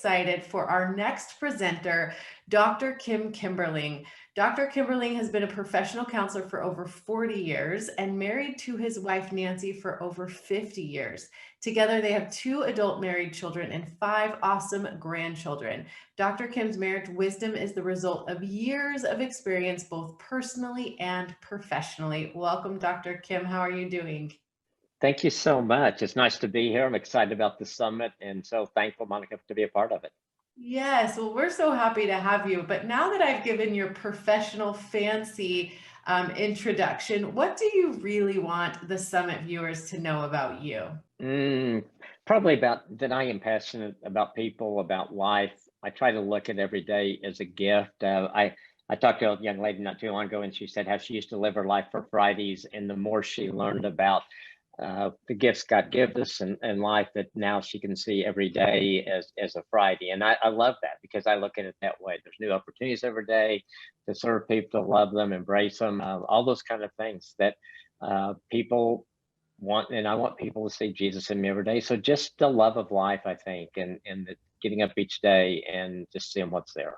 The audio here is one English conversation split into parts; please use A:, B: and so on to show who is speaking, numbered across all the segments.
A: excited for our next presenter, Dr. Kimberling. Dr. Kimberling has been a professional counselor for over 40 years and married to his wife, Nancy, for over 50 years. Together, they have 2 adult married children and 5 awesome grandchildren. Dr. Kim's marriage wisdom is the result of years of experience, both personally and professionally. Welcome, Dr. Kim. How are you doing?
B: Thank you so much. It's nice to be here. I'm excited about the summit and so thankful, Monica, to be a part of it.
A: Yes, well, we're so happy to have you. But now that I've given your professional, fancy introduction, what do you really want the summit viewers to know about you?
B: Mm, Probably about that I am passionate about people, about life. I try to look at every day as a gift. I talked to a young lady not too long ago, and she said how she used to live her life for Fridays, and the more she learned about the gifts God gives us in life, that now she can see every day as a Friday. And I love that because I look at it that way. There's new opportunities every day to serve people, to love them, embrace them, all those kind of things that people want. And I want people to see Jesus in me every day. So just the love of life, I think, and getting up each day and just seeing what's there.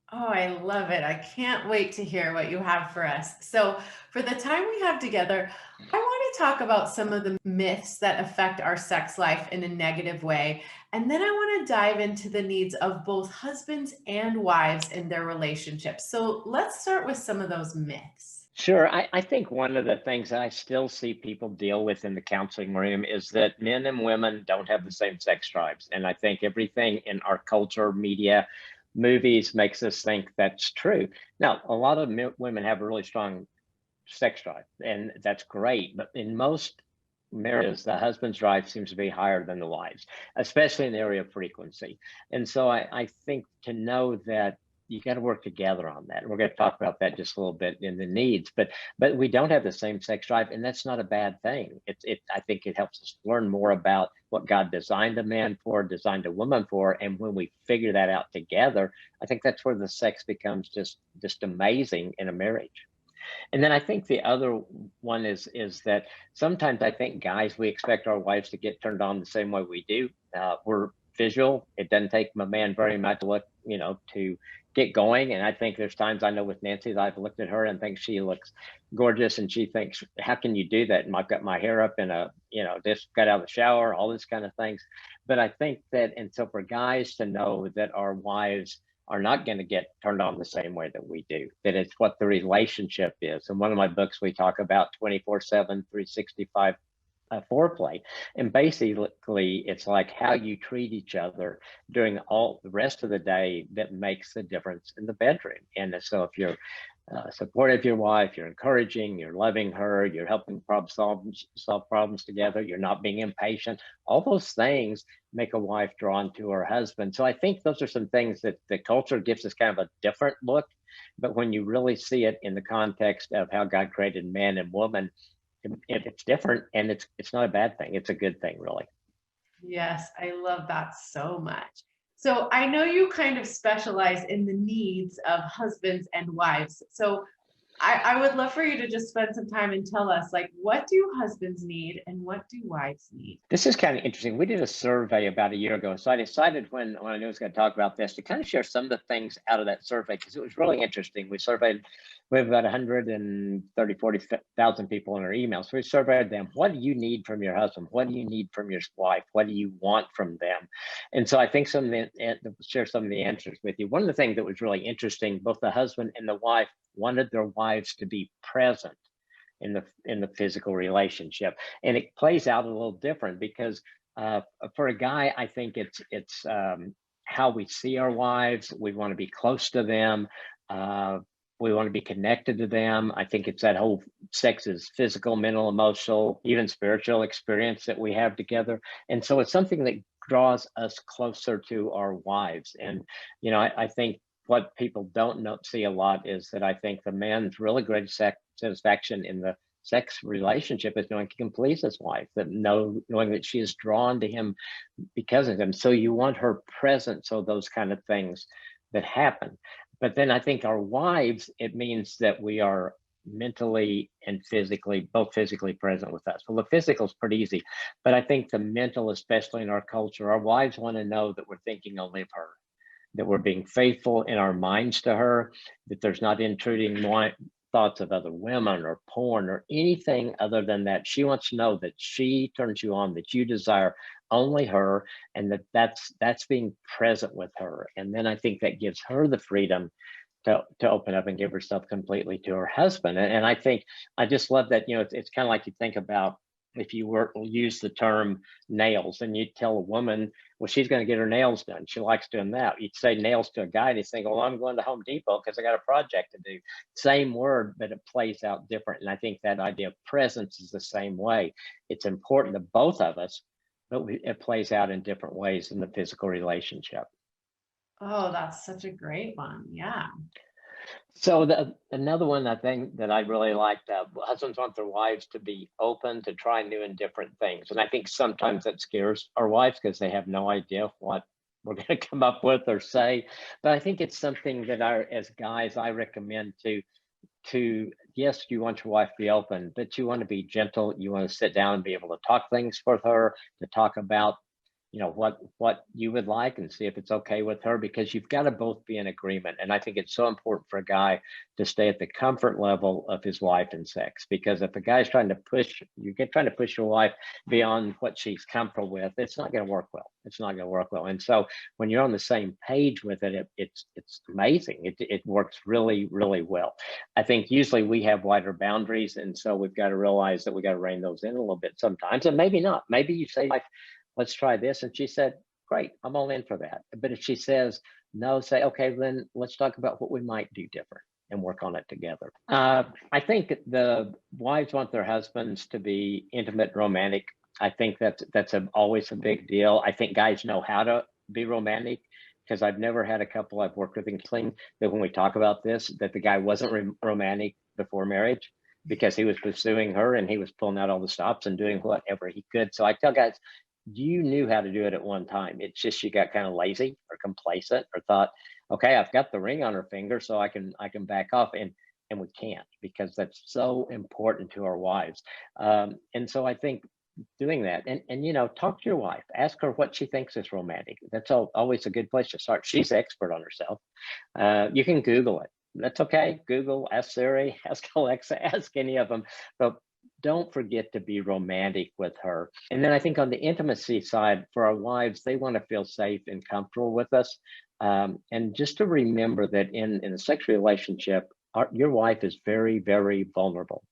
A: Oh, I love it. I can't wait to hear what you have for us. So, for the time we have together, I want to talk about some of the myths that affect our sex life in a negative way. And then I want to dive into the needs of both husbands and wives in their relationships. So, let's start with some of those myths.
B: Sure. I think one of the things that I still see people deal with in the counseling room is that men and women don't have the same sex drives. And I think everything in our culture, media, movies makes us think that's true. Now, a lot of women have a really strong sex drive, and that's great. But in most marriages, the husband's drive seems to be higher than the wife's, especially in the area of frequency. And so I think to know that you got to work together on that. We're going to talk about that just a little bit in the needs, but we don't have the same sex drive, and that's not a bad thing. I think it helps us learn more about what God designed a man for, designed a woman for, and when we figure that out together, I think that's where the sex becomes just amazing in a marriage. And then I think the other one is that sometimes I think guys, we expect our wives to get turned on the same way we do. We're visual. It doesn't take my man very much to look, to get going. And I think there's times I know with Nancy that I've looked at her and think she looks gorgeous, and she thinks, how can you do that? And I've got my hair up in just got out of the shower, all this kind of things. But I think that, and so for guys to know that our wives are not going to get turned on the same way that we do, that it's what the relationship is. In one of my books, we talk about 24/7, 365 foreplay. And basically, it's like how you treat each other during all the rest of the day that makes the difference in the bedroom. And so if you're supportive of your wife, you're encouraging, you're loving her, you're helping solve problems together, you're not being impatient, all those things make a wife drawn to her husband. So I think those are some things that the culture gives us kind of a different look. But when you really see it in the context of how God created man and woman, it's different, and it's not a bad thing. It's a good thing, really.
A: Yes, I love that so much. So I know you kind of specialize in the needs of husbands and wives. So I would love for you to just spend some time and tell us, like, what do husbands need and what do wives need?
B: This is kind of interesting. We did a survey about a year ago. So I decided when I knew I was going to talk about this to kind of share some of the things out of that survey because it was really interesting. We have about 40,000 people in our emails. So we surveyed them. What do you need from your husband? What do you need from your wife? What do you want from them? And so I think share some of the answers with you. One of the things that was really interesting, both the husband and the wife wanted their wives to be present in the physical relationship, and it plays out a little different because for a guy, I think it's how we see our wives. We want to be close to them. We want to be connected to them. I think it's that whole sex is physical, mental, emotional, even spiritual experience that we have together, and so it's something that draws us closer to our wives. And I think what people don't see a lot is that I think the man's really great satisfaction in the sex relationship is knowing he can please his wife, knowing that she is drawn to him because of him. So you want her present, so those kind of things that happen. But then I think our wives, it means that we are mentally and physically, both physically present with us. Well, the physical is pretty easy, but I think the mental, especially in our culture, our wives want to know that we're thinking only of her, that we're being faithful in our minds to her, that there's not intruding thoughts of other women or porn or anything other than that. She wants to know that she turns you on, that you desire only her, and that's being present with her. And then I think that gives her the freedom to open up and give herself completely to her husband. And I think I just love that, it's kind of like you think about if you were use the term nails and you tell a woman, well, she's going to get her nails done. She likes doing that. You'd say nails to a guy and he's thinking, well, I'm going to Home Depot because I got a project to do. Same word, but it plays out different. And I think that idea of presence is the same way. It's important to both of us, but it plays out in different ways in the physical relationship.
A: Oh, that's such a great one. Yeah.
B: So another one I think that I really liked, husbands want their wives to be open to try new and different things. And I think sometimes that scares our wives because they have no idea what we're going to come up with or say. But I think it's something that as guys, I recommend yes, you want your wife to be open, but you want to be gentle. You want to sit down and be able to talk things with her, to talk about what you would like and see if it's okay with her, because you've got to both be in agreement. And I think it's so important for a guy to stay at the comfort level of his wife and sex, because if a guy's trying to push your wife beyond what she's comfortable with, it's not going to work well. It's not going to work well. And so when you're on the same page with it, it's amazing. It works really, really well. I think usually we have wider boundaries, and so we've got to realize that we got to rein those in a little bit sometimes, and maybe not. Maybe you say, like, let's try this. And she said, great, I'm all in for that. But if she says no, say, okay, then let's talk about what we might do different and work on it together. I think the wives want their husbands to be intimate, romantic. I think that's always a big deal. I think guys know how to be romantic, because I've never had a couple I've worked with in counseling that when we talk about this, that the guy wasn't romantic before marriage, because he was pursuing her and he was pulling out all the stops and doing whatever he could. So I tell guys, you knew how to do it at one time. It's just you got kind of lazy or complacent or thought, okay, I've got the ring on her finger, so I can back off, and we can't, because that's so important to our wives. And so I think doing that, and talk to your wife, ask her what she thinks is romantic. That's always a good place to start. She's expert on herself. You can Google it. That's okay. Google, ask Siri, ask Alexa, ask any of them. But don't forget to be romantic with her. And then I think on the intimacy side, for our wives, they want to feel safe and comfortable with us. And just to remember that in a sexual relationship, your wife is very, very vulnerable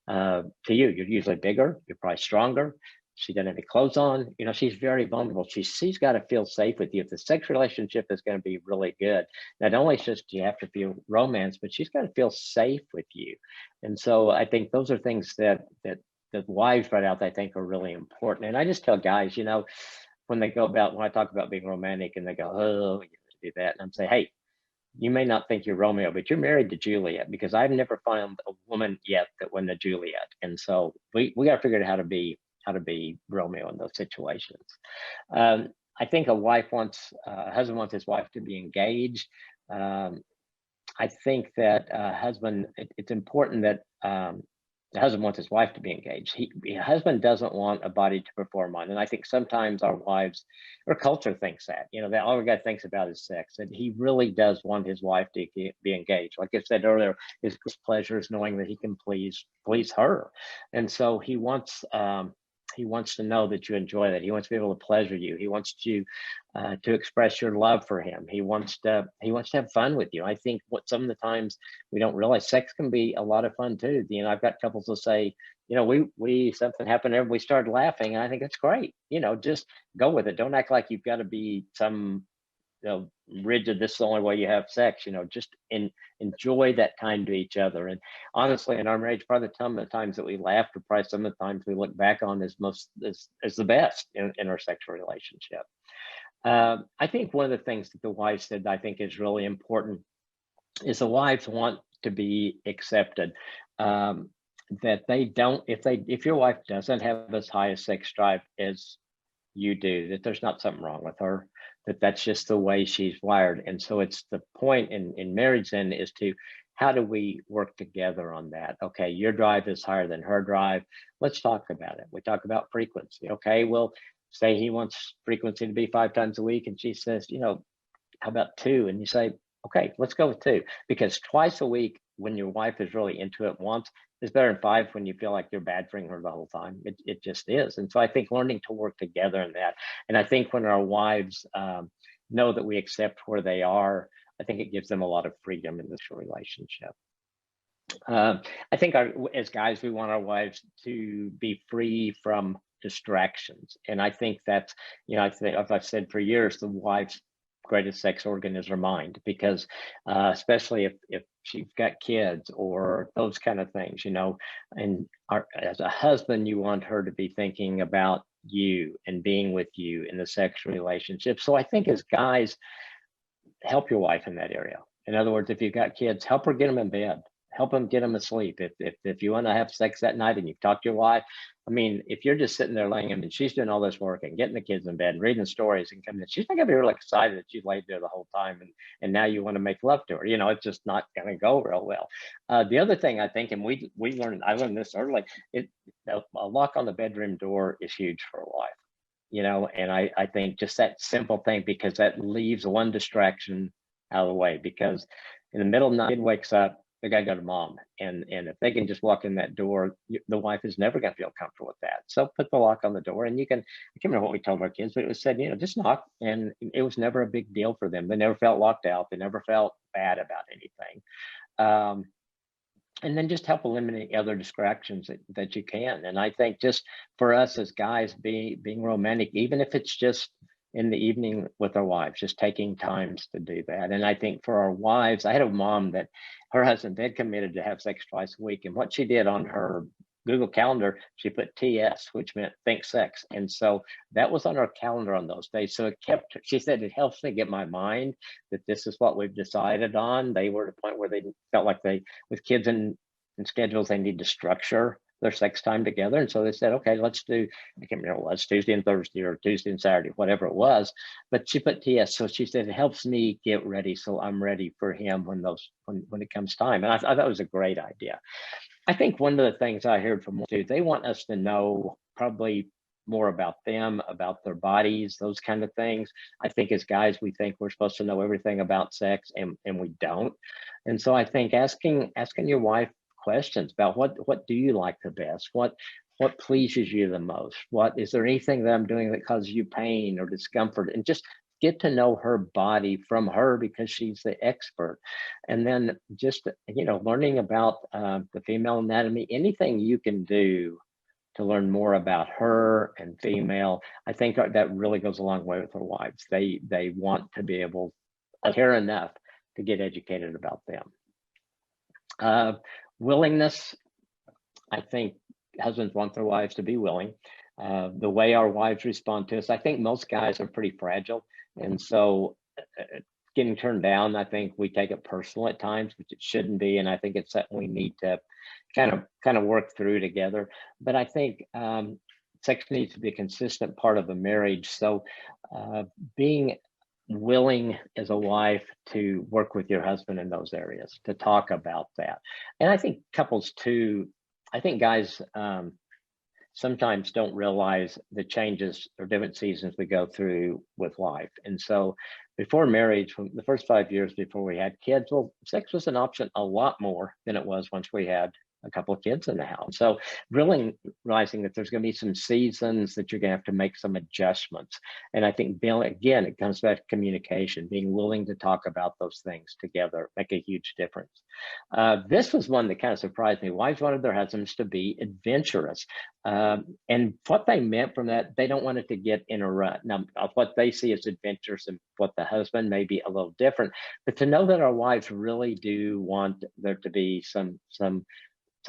B: to you. You're usually bigger, you're probably stronger. She doesn't have any clothes on. She's very vulnerable. She's got to feel safe with you. If the sex relationship is going to be really good, not only just do you have to feel romance, but she's got to feel safe with you. And so I think those are things that wives right out, I think, are really important. And I just tell guys, when I talk about being romantic and they go, oh, you do that. And I'm saying, hey, you may not think you're Romeo, but you're married to Juliet, because I've never found a woman yet that wasn't a Juliet. And so we got to figure out how to be Romeo in those situations. I think a husband wants his wife to be engaged. I think that it's important that the husband wants his wife to be engaged. The husband doesn't want a body to perform on. And I think sometimes our wives or culture thinks that, that all a guy thinks about is sex. And he really does want his wife to be engaged. Like I said earlier, his pleasure is knowing that he can please her. And so he wants to know that you enjoy that. He wants to be able to pleasure you. He wants to express your love for him. He wants to have fun with you. I think what some of the times we don't realize, sex can be a lot of fun too. I've got couples that say, we something happened and we started laughing, and I think that's great. Just go with it. Don't act like you've got to be some rigid, this is the only way you have sex. Just enjoy that time to each other. And honestly, in our marriage, probably the times that we laughed are probably some of the times we look back on as the best in our sexual relationship. I think one of the things that the wife said that I think is really important is the wives want to be accepted. That they don't, if your wife doesn't have as high a sex drive as you do, that there's not something wrong with her, that's just the way she's wired. And so it's the point in marriage then is to how do we work together on that? Okay, your drive is higher than her drive. Let's talk about it. We talk about frequency. Okay, well, say he wants frequency to be 5 times a week, and she says, how about two? And you say, okay, let's go with two, because twice a week when your wife is really into it once is better than five when you feel like you're badgering her the whole time. It just is. And so I think learning to work together in that. And I think when our wives know that we accept where they are, I think it gives them a lot of freedom in this relationship. I think as guys, we want our wives to be free from distractions. And I think that's, I think, as I've said for years, the wife's greatest sex organ is her mind, because especially if she's got kids or those kind of things, and as a husband, you want her to be thinking about you and being with you in the sexual relationship. So I think as guys, help your wife in that area. In other words, if you've got kids, help her get them in bed. Help them get them asleep. If you want to have sex that night and you've talked to your wife, I mean, if you're just sitting there laying them and she's doing all this work and getting the kids in bed and reading stories and coming in, she's not gonna be really excited that you laid there the whole time and now you want to make love to her. It's just not gonna go real well. The other thing I think, and I learned this early, a lock on the bedroom door is huge for a wife. And I think just that simple thing, because that leaves one distraction out of the way, because in the middle of the night, kid wakes up, they got to go to mom. And if they can just walk in that door, the wife is never going to feel comfortable with that. So put the lock on the door, and I can't remember what we told our kids, but it was said, just knock. And it was never a big deal for them. They never felt locked out. They never felt bad about anything. And then just help eliminate other distractions that you can. And I think just for us as guys, being romantic, even if it's just in the evening with our wives, just taking times to do that. And I think for our wives, I had a mom that her husband had committed to have sex twice a week. And what she did on her Google Calendar, she put TS, which meant think sex. And so that was on our calendar on those days. So she said, it helps me get my mind that this is what we've decided on. They were at a point where they felt like with kids and schedules, they need to structure their sex time together. And so they said, okay, let's do, I can't remember what it was, Tuesday and Thursday or Tuesday and Saturday, whatever it was. But she put TS. So she said, it helps me get ready. So I'm ready for him when it comes time. And I thought that was a great idea. I think one of the things I heard from too, they want us to know probably more about them, about their bodies, those kind of things. I think as guys, we think we're supposed to know everything about sex, and we don't. And so I think asking your wife questions about what do you like the best, what pleases you the most, what is there anything that I'm doing that causes you pain or discomfort, and just get to know her body from her, because she's the expert. And then just learning about the female anatomy, anything you can do to learn more about her and female, I think that really goes a long way with our wives. They want to be able to care enough to get educated about them. Willingness, I think husbands want their wives to be willing. The way our wives respond to us, I think most guys are pretty fragile. And so getting turned down, I think we take it personal at times, which it shouldn't be. And I think it's something we need to kind of work through together. But I think sex needs to be a consistent part of a marriage. So being willing as a wife to work with your husband in those areas, to talk about that. And I think couples too, I think guys sometimes don't realize the changes or different seasons we go through with life. And so before marriage, from the first 5 years before we had kids, well, sex was an option a lot more than it was once we had a couple of kids in the house. So really realizing that there's going to be some seasons that you're going to have to make some adjustments. And I think, again, it comes back to communication, being willing to talk about those things together, make a huge difference. This was one that kind of surprised me. Wives wanted their husbands to be adventurous. And what they meant from that, they don't want it to get in a rut. Now, what they see as adventurous and what the husband may be a little different, but to know that our wives really do want there to be some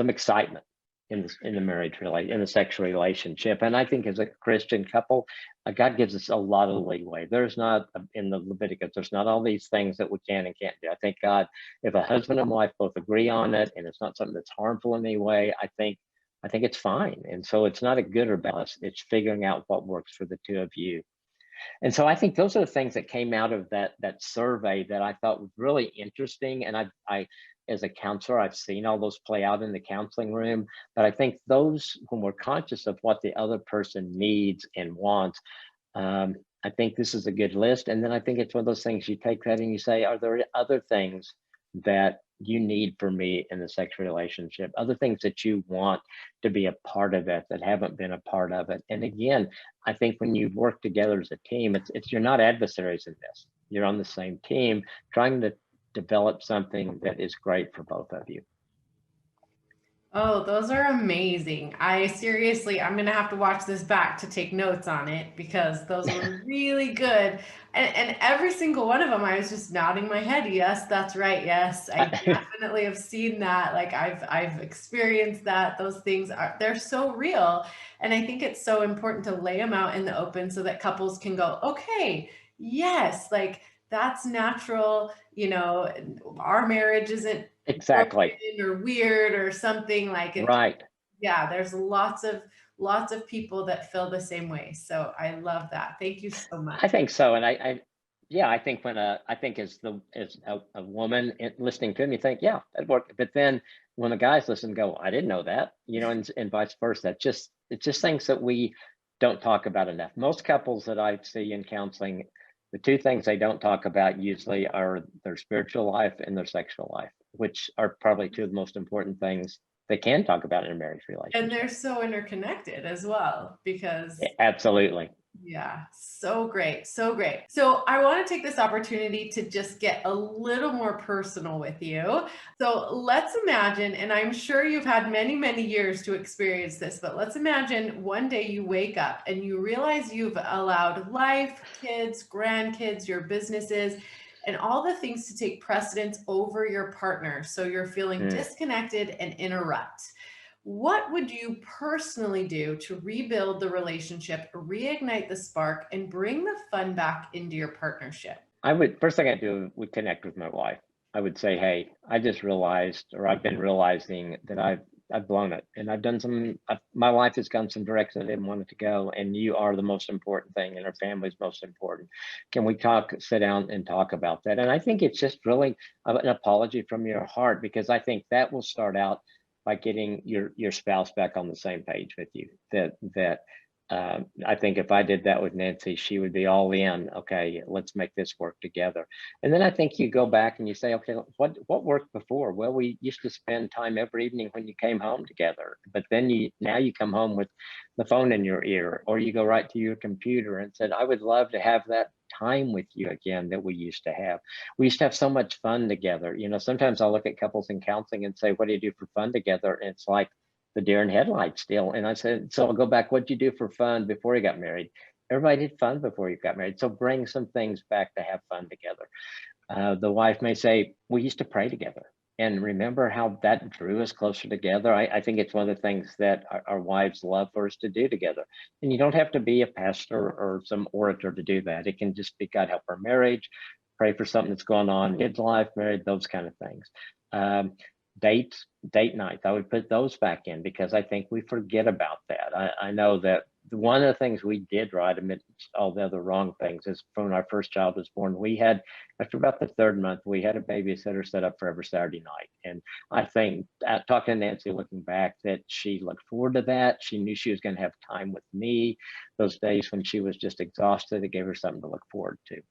B: excitement in the marriage, really, in the sexual relationship. And I think as a Christian couple, God gives us a lot of leeway. There's not, in the Leviticus, there's not all these things that we can and can't do. I think God, if a husband and wife both agree on it and it's not something that's harmful in any way, I think it's fine. And so it's not a good or bad, it's figuring out what works for the two of you. And so I think those are the things that came out of that survey that I thought was really interesting. And I as a counselor, I've seen all those play out in the counseling room. But I think those, when we're conscious of what the other person needs and wants, um, I think this is a good list. And then I think it's one of those things, you take that and you say, are there other things that you need from me in the sexual relationship? Other things that you want to be a part of it that haven't been a part of it? And again, I think when you work together as a team, it's you're not adversaries in this. You're on the same team trying to develop something that is great for both of you.
A: Oh, those are amazing. I seriously, I'm gonna have to watch this back to take notes on it because those were really good. And every single one of them, I was just nodding my head. Yes, that's right. Yes, I definitely have seen that. Like I've experienced that. Those things are they're so real. And I think it's so important to lay them out in the open so that couples can go, okay, yes, like that's natural. Our marriage isn't
B: Exactly.
A: broken or weird or something like it.
B: Right.
A: Yeah, there's lots of people that feel the same way. So I love that. Thank you so much.
B: I think so, and yeah, I think I think as a woman listening to him, you think, yeah, that worked. But then when the guys listen, go, I didn't know that, and vice versa. It's just things that we don't talk about enough. Most couples that I see in counseling, the two things they don't talk about usually are their spiritual life and their sexual life, which are probably two of the most important things they can talk about in a marriage
A: And they're
B: relationship.
A: so interconnected as well because
B: Absolutely.
A: yeah, so great. So great. So I want to take this opportunity to just get a little more personal with you. So let's imagine, and I'm sure you've had many, many years to experience this, but let's imagine one day you wake up and you realize you've allowed life, kids, grandkids, your businesses, and all the things to take precedence over your partner. So you're feeling
B: Mm.
A: disconnected and interrupt. What would you personally do to rebuild the relationship, reignite the spark, and bring the fun back into your partnership?
B: I would first thing I'd do would connect with my wife. I would say, "Hey, I just realized, or I've been realizing that I've blown it, and I've done some. My life has gone some direction I didn't want it to go, and you are the most important thing, and our family's most important. Can we talk, sit down, and talk about that?" And I think it's just really an apology from your heart, because I think that will start out by getting your spouse back on the same page with you. I think if I did that with Nancy, she would be all in. Okay, let's make this work together. And then I think you go back and you say, okay, what worked before? Well, we used to spend time every evening when you came home together. But then now you come home with the phone in your ear, or you go right to your computer and said, I would love to have that time with you again that we used to have. We used to have so much fun together. Sometimes I'll look at couples in counseling and say, what do you do for fun together? And it's like the deer in headlights still. And I said, so I'll go back. What'd you do for fun before you got married? Everybody did fun before you got married. So bring some things back to have fun together. The wife may say, we used to pray together. And remember how that drew us closer together. I think it's one of the things that our wives love for us to do together. And you don't have to be a pastor or some orator to do that. It can just be God help our marriage, pray for something that's going on in his life, married, those kind of things. Um, date nights, I would put those back in, because I think we forget about that. I know that one of the things we did right amidst all the other wrong things is, when our first child was born, we had, after about the third month, we had a babysitter set up for every Saturday night. And I think, talking to Nancy, looking back, that she looked forward to that. She knew she was going to have time with me those days when she was just exhausted. It gave her something to look forward to.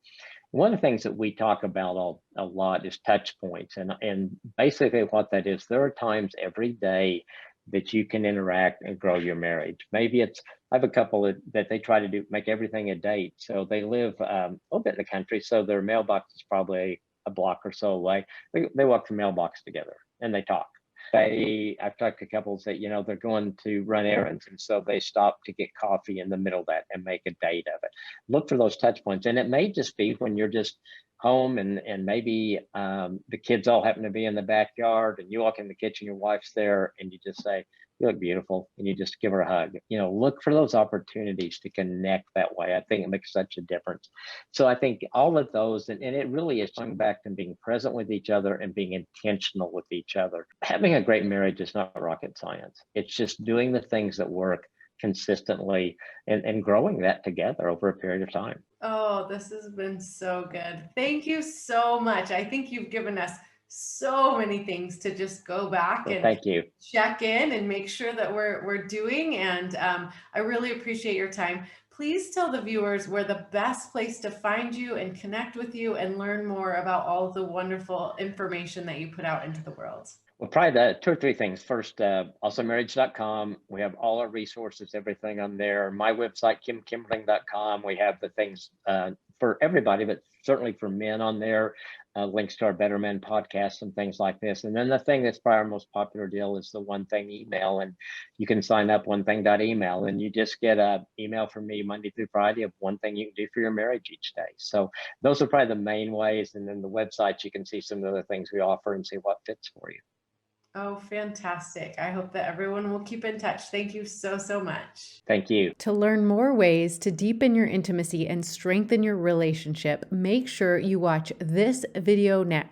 B: One of the things that we talk about a lot is touch points. And basically what that is, there are times every day that you can interact and grow your marriage. Maybe I have a couple that they try to make everything a date. So they live a little bit in the country, so their mailbox is probably a block or so away. They walk the mailbox together and they talk. I've talked to couples that, they're going to run errands, and so they stop to get coffee in the middle of that and make a date of it. Look for those touch points. And it may just be when you're just home, and maybe the kids all happen to be in the backyard, and you walk in the kitchen, your wife's there, and you just say, you look beautiful, and you just give her a hug. Look for those opportunities to connect that way. I think it makes such a difference. So I think all of those, and it really is going back to being present with each other and being intentional with each other. Having a great marriage is not rocket science. It's just doing the things that work consistently, and growing that together over a period of time.
A: Oh, this has been so good. Thank you so much. I think you've given us so many things to just go back
B: Well,
A: and
B: thank you.
A: check in and make sure that we're doing. And I really appreciate your time. Please tell the viewers where the best place to find you and connect with you and learn more about all of the wonderful information that you put out into the world.
B: Well, probably the two or three things. First, awesomemarriage.com. We have all our resources, everything on there. My website, kimberling.com. We have the things for everybody, but certainly for men on there, links to our Better Men podcast and things like this. And then the thing that's probably our most popular deal is the One Thing email. And you can sign up onething.email and you just get an email from me Monday through Friday of one thing you can do for your marriage each day. So those are probably the main ways. And then the website, you can see some of the things we offer and see what fits for you.
A: Oh, fantastic. I hope that everyone will keep in touch. Thank you so, so much.
B: Thank you.
C: To learn more ways to deepen your intimacy and strengthen your relationship, make sure you watch this video next.